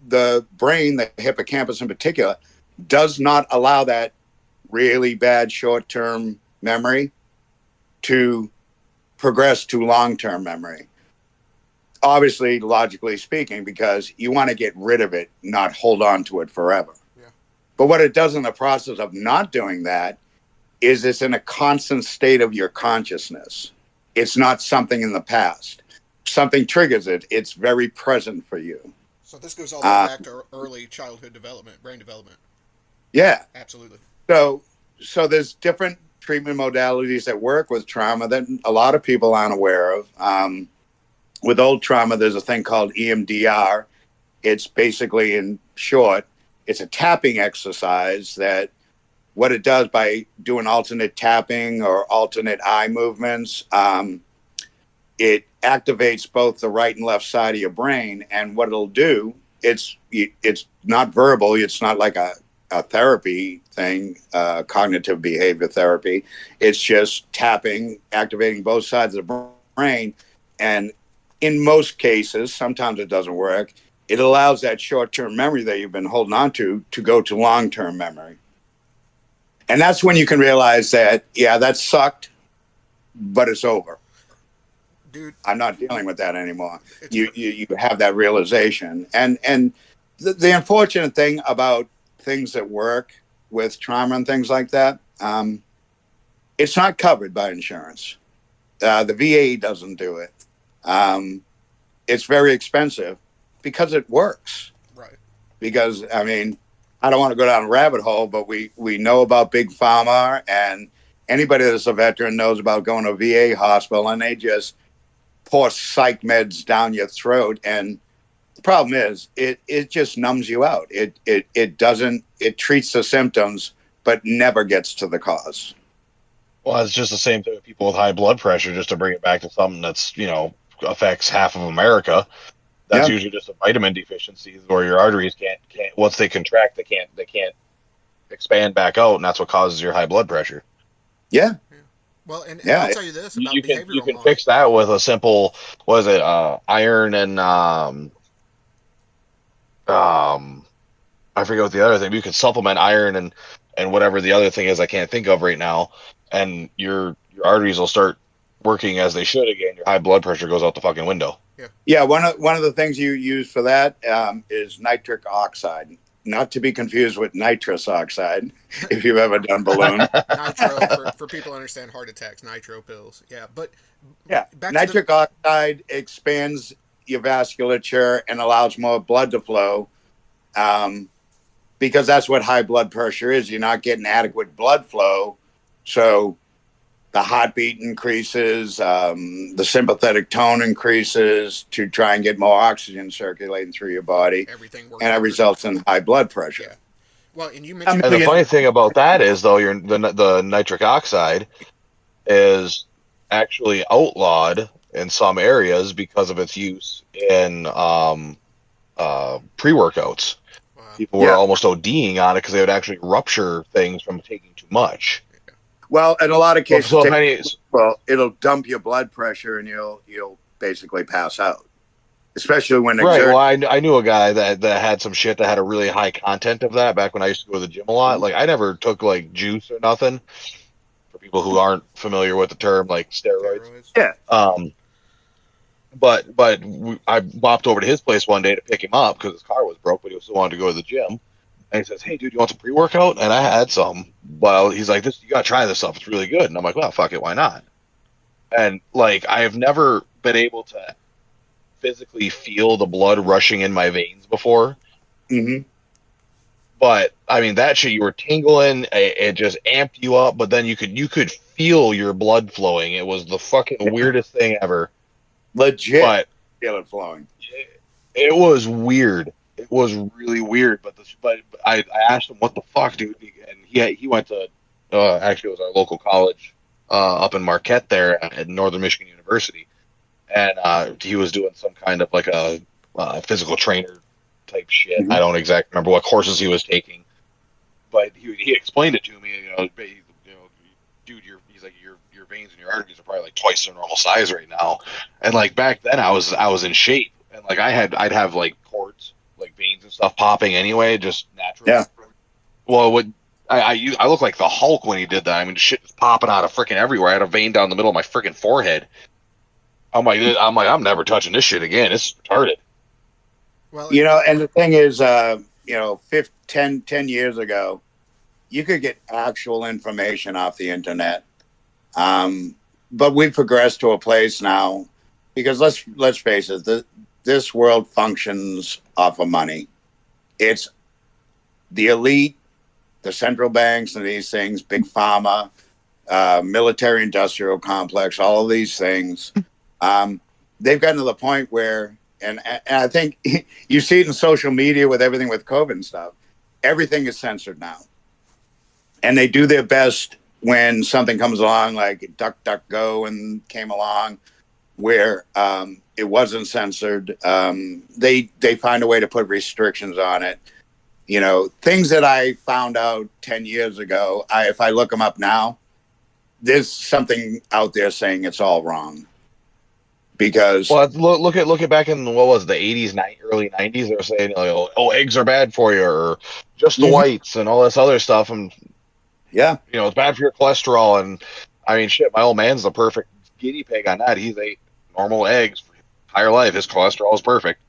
The brain, the hippocampus in particular, does not allow that really bad short-term memory to progress to long-term memory. Obviously, logically speaking, because you want to get rid of it, not hold on to it forever. Yeah. But what it does in the process of not doing that is it's in a constant state of your consciousness. It's not something in the past. Something triggers it. It's very present for you. So this goes all the way back to early childhood development, brain development. Yeah. Absolutely. So there's different treatment modalities that work with trauma that a lot of people aren't aware of. With old trauma, there's a thing called EMDR. It's basically, in short, it's a tapping exercise that what it does by doing alternate tapping or alternate eye movements, it activates both the right and left side of your brain. And what it'll do, it's not verbal. It's not like a therapy thing, cognitive behavior therapy. It's just tapping, activating both sides of the brain. And in most cases, sometimes it doesn't work. It allows that short-term memory that you've been holding on to go to long-term memory. And that's when you can realize that, yeah, that sucked, but it's over. Dude, I'm not dealing with that anymore. You have that realization. And the unfortunate thing about things that work with trauma and things like that, it's not covered by insurance. The VA doesn't do it. It's very expensive because it works. Right. Because, I mean, I don't want to go down a rabbit hole, but we know about Big Pharma, and anybody that's a veteran knows about going to a VA hospital, and they just pour psych meds down your throat. And the problem is it just numbs you out. It treats the symptoms, but never gets to the cause. Well, it's just the same thing with people with high blood pressure, just to bring it back to something that's, affects half of America. That's usually just a vitamin deficiency, or your arteries can't once they contract, they can't expand back out, and that's what causes your high blood pressure. Yeah. Well, and I'll tell you this about behavioral you can fix that with a simple, iron and I forget what the other thing. You can supplement iron and whatever the other thing is I can't think of right now, and your arteries will start working as they should again. Your high blood pressure goes out the fucking window. Yeah, one of the things you use for that is nitric oxide, not to be confused with nitrous oxide. If you've ever done balloon, nitro for people who understand heart attacks, nitro pills. Yeah, but nitric oxide expands your vasculature and allows more blood to flow, because that's what high blood pressure is. You're not getting adequate blood flow, so the heartbeat increases, the sympathetic tone increases to try and get more oxygen circulating through your body. Everything works, and it results in high blood pressure. Yeah. Well, and you mentioned. And the funny thing about that is, though, the nitric oxide is actually outlawed in some areas because of its use in pre-workouts. Wow. People were almost ODing on it because they would actually rupture things from taking too much. Well, in a lot of cases, it'll dump your blood pressure, and you'll basically pass out. Especially when Well, I knew a guy that had some shit that had a really high content of that back when I used to go to the gym a lot. Like, I never took like juice or nothing. For people who aren't familiar with the term, like steroids. Yeah. But I bopped over to his place one day to pick him up because his car was broke, but he still wanted to go to the gym. And he says, "Hey, dude, you want some pre-workout?" And I had some. Well, he's like, "You gotta try this stuff. It's really good." And I'm like, "Well, fuck it, why not?" And like, I have never been able to physically feel the blood rushing in my veins before. Mm-hmm. But I mean, that shit, you were tingling. It just amped you up. But then you could feel your blood flowing. It was the fucking weirdest thing ever. Legit. But feel it flowing. It was weird. It was really weird. But I asked him what the fuck, dude, and he went to actually it was our local college up in Marquette there at Northern Michigan University, and he was doing some kind of like a physical trainer type shit. Mhm. I don't exactly remember what courses he was taking, but he explained it to me. Dude, he's like your veins and your arteries are probably like twice their normal size right now, and like back then I was in shape, and like I'd have like cords, like veins and stuff popping anyway, just naturally. Yeah. Well, what I look like the Hulk when he did that. I mean, shit was popping out of freaking everywhere. I had a vein down the middle of my freaking forehead. I'm never touching this shit again. It's retarded. Well, And the thing is, 10 years ago, you could get actual information off the internet. But we've progressed to a place now because let's face it, this world functions off of money. It's the elite, the central banks, and these things, big pharma, military industrial complex, all of these things. They've gotten to the point where, and I think you see it in social media with everything with COVID and stuff. Everything is censored now, and they do their best when something comes along, like DuckDuckGo and came along, where it wasn't censored. They find a way to put restrictions on it. Things that I found out 10 years ago, if I look them up now, there's something out there saying it's all wrong. Because Well, look at back in what was it, the 80s, early 90s. They were saying like, oh, eggs are bad for you, or just the Mhm. whites, and all this other stuff, and yeah, it's bad for your cholesterol. And I mean, shit, my old man's the perfect guinea pig on that. He's ate normal eggs for his entire life. His cholesterol is perfect.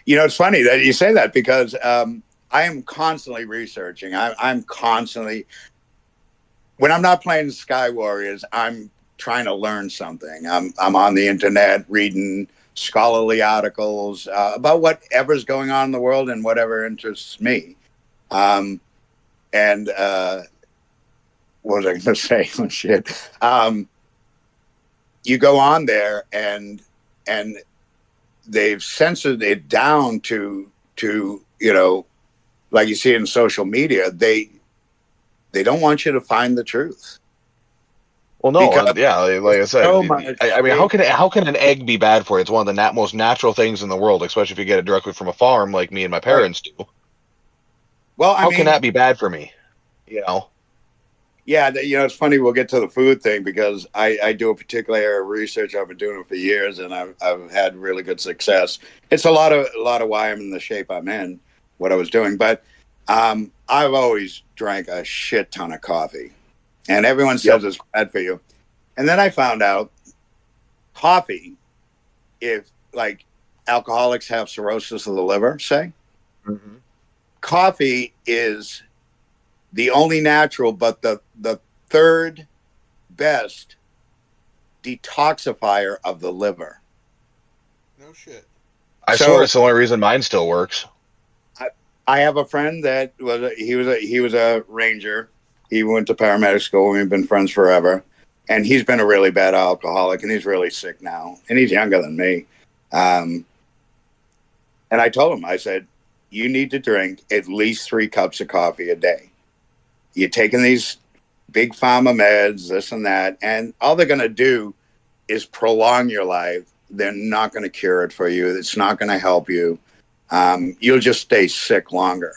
it's funny that you say that because I am constantly researching. I'm constantly, when I'm not playing Sky Warriors, I'm trying to learn something. I'm on the internet reading scholarly articles about whatever's going on in the world and whatever interests me. And what was I going to say? Oh, shit. You go on there and they've censored it down to like you see in social media. They don't want you to find the truth. Well, no, Because and yeah, like I said, so much I mean, how can an egg be bad for you? It's one of the most natural things in the world, especially if you get it directly from a farm, like me and my Right. parents do. Well, I How can mean, that be bad for me? yeah, it's funny. We'll get to the food thing because I do a particular area of research. I've been doing it for years, and I've had really good success. It's a lot of why I'm in the shape I'm in, what I was doing. But I've always drank a shit ton of coffee, and everyone Yep. says it's bad for you. And then I found out coffee, if like alcoholics have cirrhosis of the liver, say, Mm-hmm. coffee is the only natural, but the third best detoxifier of the liver. no shit. I swear So it's the only reason mine still works. I have a friend that he was a ranger. He went to paramedic school. We've been friends forever, and he's been a really bad alcoholic, and he's really sick now, and he's younger than me. And I told him, I said, you need to drink at least 3 cups of coffee a day. You're taking these big pharma meds, this and that, and all they're going to do is prolong your life. They're not going to cure it for you. It's not going to help you. You'll just stay sick longer.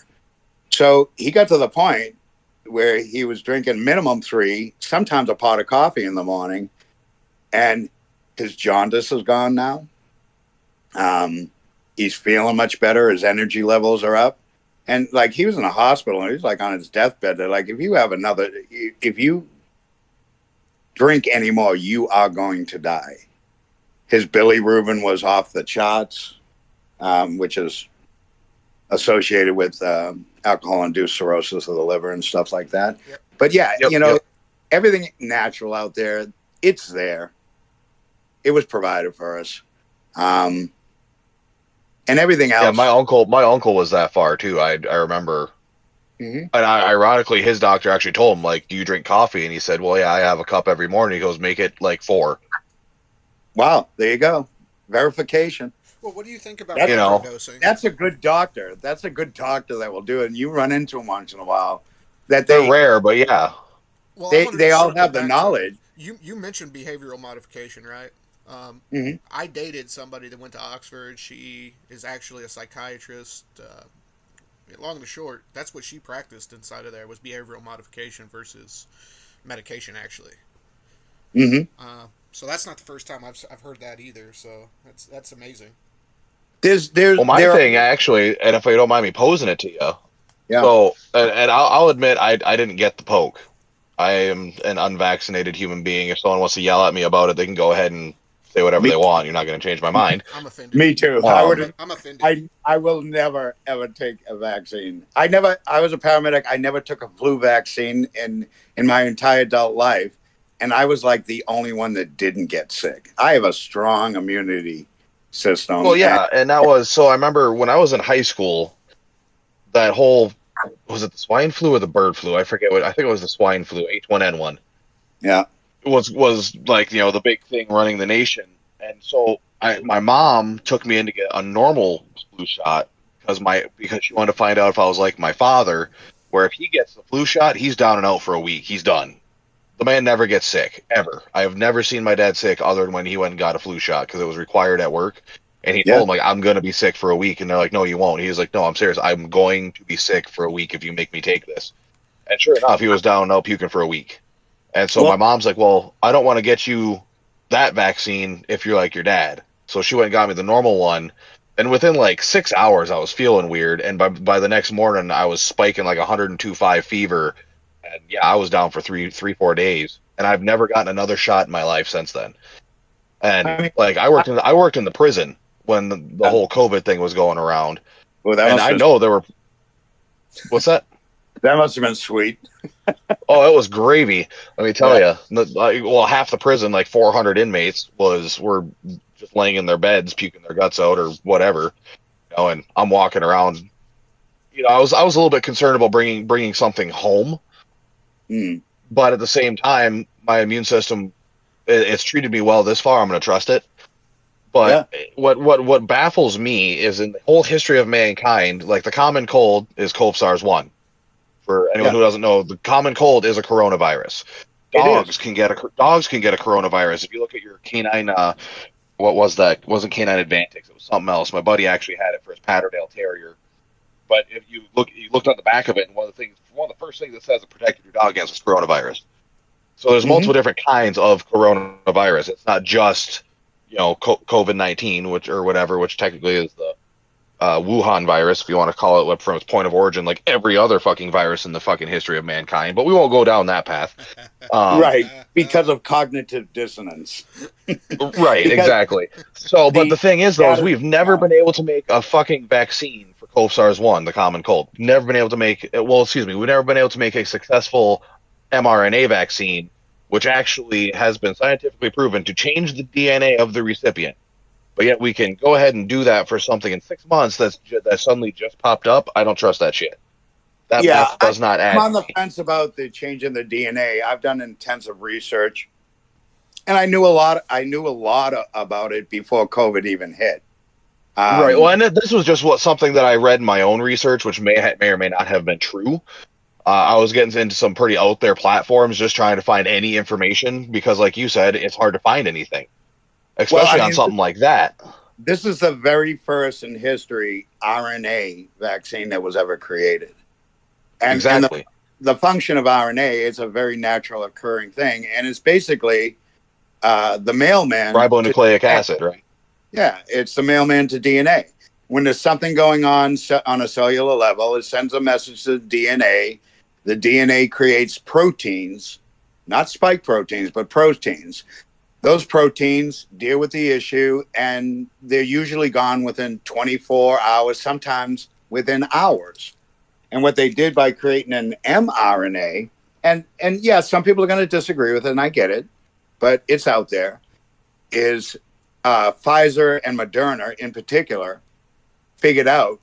So he got to the point where he was drinking minimum 3, sometimes a pot of coffee in the morning, and his jaundice is gone now. He's feeling much better. His energy levels are up. And like he was in a hospital and he was like on his deathbed. They're like, if you drink anymore, you are going to die. His bilirubin was off the charts, which is associated with alcohol-induced cirrhosis of the liver and stuff like that. Yep. But yeah, Yep. everything natural out there, it's there. It was provided for us. And everything Yeah, else. my uncle was that far too. I remember, Mhm. and ironically, his doctor actually told him like, "Do you drink coffee?" And he said, "Well, yeah, I have a cup every morning." He goes, "Make it like 4." Wow, there you go. Verification. Well, what do you think about That's, You know, microdosing? that's a good doctor. That's a good doctor that will do it. And you run into them once in a while. That they're rare, but yeah. Well, they I all want to go have the back to knowledge. you mentioned behavioral modification, right? Hmm. I dated somebody that went to Oxford. She is actually a psychiatrist. Long and short, that's what she practiced inside of there was behavioral modification versus medication, actually. Hmm. So that's not the first time I've heard that either. So that's amazing. Well, my There are, thing actually, and if you don't mind me posing it to you, yeah. so and I'll admit I didn't get the poke. I am an unvaccinated human being. If someone wants to yell at me about it, they can go ahead and say whatever Me, they want. You're not going to change my mind. I'm offended. me too. I Um, would. I'm offended. I will never ever take a vaccine. I was a paramedic. I never took a flu vaccine in my entire adult life, and I was like the only one that didn't get sick. I have a strong immunity well, system, and yeah, and that was so. I remember when I was in high school, that whole was it the swine flu or the bird flu? I forget what. I think it was the swine flu, H1N1. yeah, Was like the big thing running the nation, and so my mom took me in to get a normal flu shot because she wanted to find out if I was like my father, where if he gets the flu shot, he's down and out for a week, he's done. The man never gets sick ever. I have never seen my dad sick other than when he went and got a flu shot because it was required at work. And he yeah. told him like I'm gonna be sick for a week, and they're like, no, you won't. He was like, no, I'm serious. I'm going to be sick for a week if you make me take this. And sure enough, he was down and out puking for a week. And so my Well, mom's like, well, I don't want to get you that vaccine if you're like your dad. So she went and got me the normal one. And within like 6 hours, I was feeling weird. And by the next morning, I was spiking like 102.5 fever. And yeah, I was down for 4 days. And I've never gotten another shot in my life since then. And I mean, like I worked in the prison when the whole COVID thing was going around. well, And I know there were, what's that? that must have been sweet. Oh, it was gravy. Let me tell Yeah, you. Well, half the prison, like 400 inmates, were just laying in their beds, puking their guts out or whatever. And I'm walking around. I was a little bit concerned about bringing something home, mm, but at the same time, my immune system it's treated me well this far. I'm going to trust it. But yeah, what baffles me is in the whole history of mankind, like the common cold is SARS-1. For anyone yeah. who doesn't know, the common cold is a coronavirus. It is. Dogs can get a coronavirus. If you look at your canine, what was that? It wasn't Canine Advantix. It was something else. My buddy actually had it for his Patterdale Terrier. But if you looked on the back of it, and one of the first things that says it protected your dog against is coronavirus. So there's Hmm. multiple different kinds of coronavirus. It's not just COVID-19, which technically is the Wuhan virus, if you want to call it from its point of origin, like every other fucking virus in the fucking history of mankind. But we won't go down that path. Right, because of cognitive dissonance. Right, Because exactly. So, but the the thing is, though, is data, we've never been able to make a fucking vaccine for SARS-1, the common cold. Never been able to make, well, excuse me, we've never been able to make a successful mRNA vaccine, which actually has been scientifically proven to change the DNA of the recipient. But yet we can go ahead and do that for something in 6 months that suddenly just popped up. I don't trust that shit. That yeah, math does not I'm add on to the me. fence about the change in the DNA. I've done intensive research, and I knew a lot about it before COVID even hit. Right. Well, Um, and this was just something that I read in my own research, which may or may not have been true. I was getting into some pretty out there platforms, just trying to find any information because, like you said, it's hard to find anything, well, I especially on mean, something like that. this is the very first in history RNA vaccine that was ever created, and Exactly. the function of RNA is a very natural occurring thing, and it's basically the mailman to Ribonucleic DNA. acid, right? Yeah, it's the mailman to DNA. When there's something going on a cellular level, it sends a message to the DNA. The DNA creates proteins, not spike proteins, but proteins. Those proteins deal with the issue, and they're usually gone within 24 hours, sometimes within hours. And what they did by creating an mRNA, and yeah, some people are going to disagree with it, and I get it, but it's out there, is Pfizer and Moderna in particular figured out.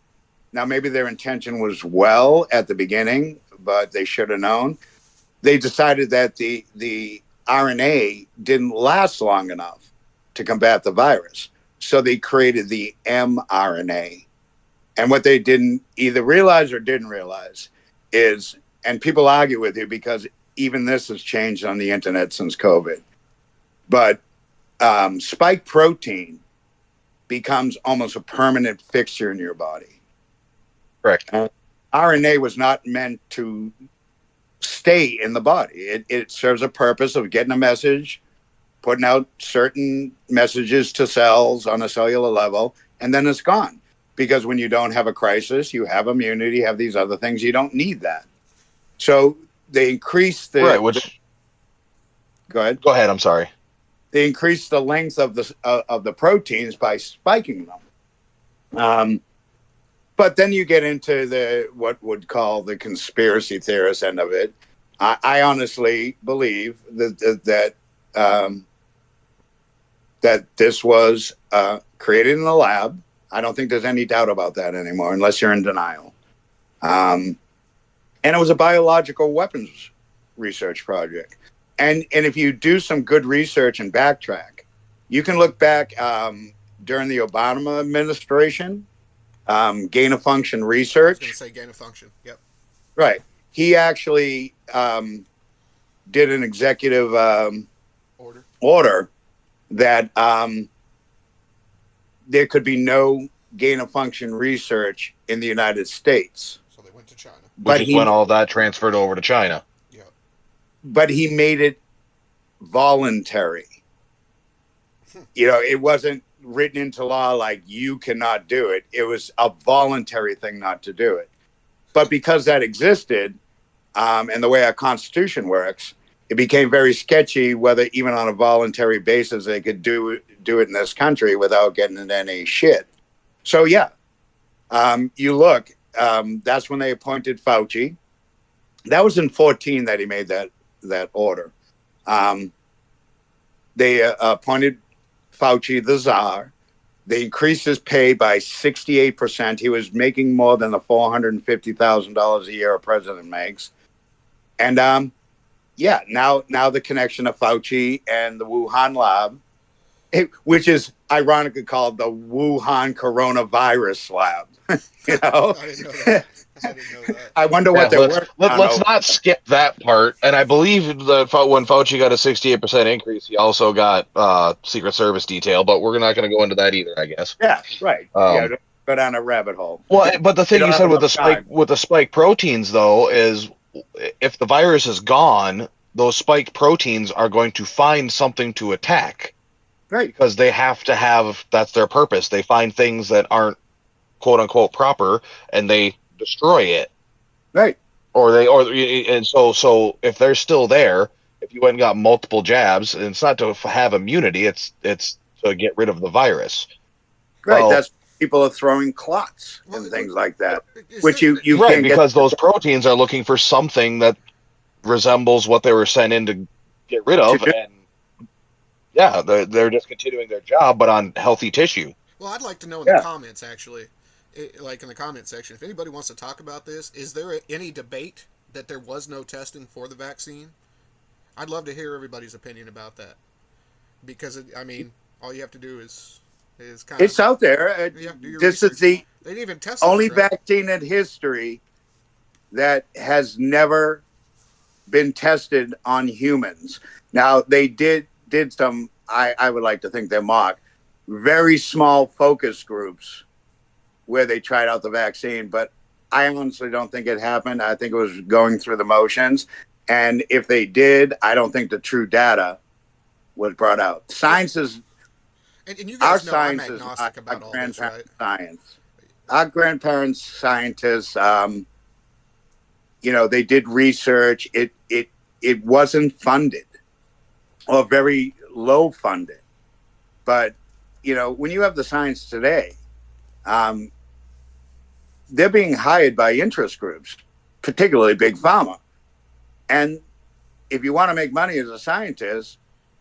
Now, maybe their intention was well at the beginning, but they should have known. They decided that the RNA didn't last long enough to combat the virus. So they created the mRNA. And what they didn't either realize or didn't realize is, and people argue with you because even this has changed on the internet since COVID, but spike protein becomes almost a permanent fixture in your body. Correct. RNA was not meant to stay in the body. It serves a purpose of getting a message, putting out certain messages to cells on a cellular level, and then it's gone. Because when you don't have a crisis, you have immunity, you have these other things, you don't need that. So they increase go ahead. Go ahead. I'm sorry. They increase the length of the proteins by spiking them. But then you get into the what would call the conspiracy theorist end of it. I honestly believe that this was created in the lab. I don't think there's any doubt about that anymore, unless you're in denial. And it was a biological weapons research project. And if you do some good research and backtrack, you can look back during the Obama administration, gain of function research. I was going to say gain of function. Yep. Right. He actually did an executive order that there could be no gain of function research in the United States. So they went to China. Which is when all that transferred over to China. Yeah. But he made it voluntary. It wasn't written into law like you cannot do it. It was a voluntary thing not to do it. But because that existed, and the way our Constitution works, it became very sketchy whether even on a voluntary basis they could do it in this country without getting into any shit. So yeah, you look, that's when they appointed Fauci. That was in 2014 that he made that order. They appointed Fauci the czar. They increased his pay by 68%. He was making more than the $450,000 a year a president makes. And now the connection of Fauci and the Wuhan lab, which is ironically called the Wuhan coronavirus lab. I didn't know that. I wonder what they're working on. Let's not skip that part. And I believe that when Fauci got a 68% increase, he also got Secret Service detail, but we're not going to go into that either, I guess. Yeah, right. Don't go down a rabbit hole. Well, but the thing you said with the spike proteins, though, is if the virus is gone, those spike proteins are going to find something to attack. Right. Because they have to have, that's their purpose. They find things that aren't quote unquote proper and they destroy it. Right. And so if they're still there, if you went and got multiple jabs, and it's not to have immunity, it's to get rid of the virus. Right. Well, that's people are throwing clots and things like that, which you right, can't because those proteins are looking for something that resembles what they were sent in to get rid of, and yeah, they're just continuing their job, but on healthy tissue. Well, I'd like to know in the comments, actually, like in the comment section, if anybody wants to talk about this, is there any debate that there was no testing for the vaccine? I'd love to hear everybody's opinion about that. Because, all you have to do is kind of... It's out there. This is the they didn't even test only vaccine in history that has never been tested on humans. Now, they did some, I would like to think they're mock, very small focus groups where they tried out the vaccine, but I honestly don't think it happened. I think it was going through the motions. And if they did, I don't think the true data was brought out. Science is... And you guys know I'm agnostic about all this, right? Science. Our grandparents, scientists, they did research. It wasn't funded or very low funded. But, when you have the science today, they're being hired by interest groups, particularly Big Pharma. And if you want to make money as a scientist,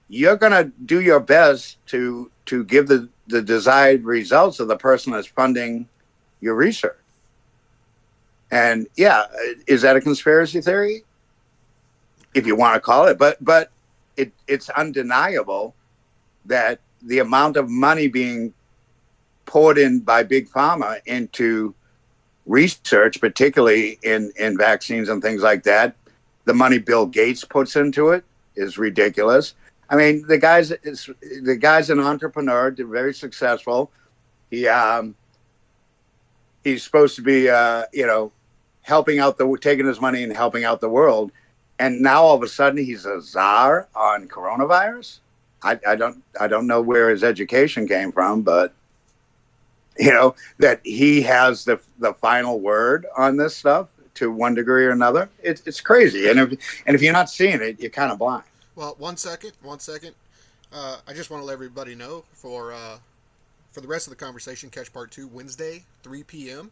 you're going to do your best to give the desired results of the person that's funding your research. And yeah, is that a conspiracy theory? If you want to call it, but it's undeniable that the amount of money being poured in by big pharma into research, particularly in vaccines and things like that. The money Bill Gates puts into it is ridiculous. I mean, the guy's an entrepreneur, very successful. He's supposed to be, helping out taking his money and helping out the world. And now all of a sudden he's a czar on coronavirus. I don't know where his education came from, but that he has the final word on this stuff to one degree or another. It's crazy. And if you're not seeing it, you're kind of blind. Well, one second. I just want to let everybody know for the rest of the conversation, catch part 2 Wednesday, 3 p.m.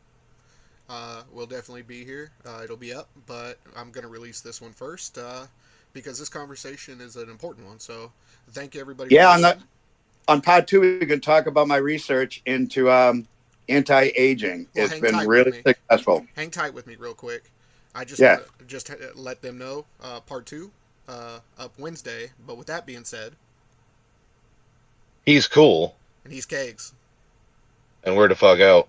We'll definitely be here. It'll be up, but I'm going to release this one first because this conversation is an important one. So thank you, everybody. Yeah, on part 2, we can talk about my research into anti-aging. Well, it's been really successful. Hang tight with me real quick. I just just let them know part 2 up Wednesday. But with that being said, he's cool. And he's Kegs. And we're the fuck out.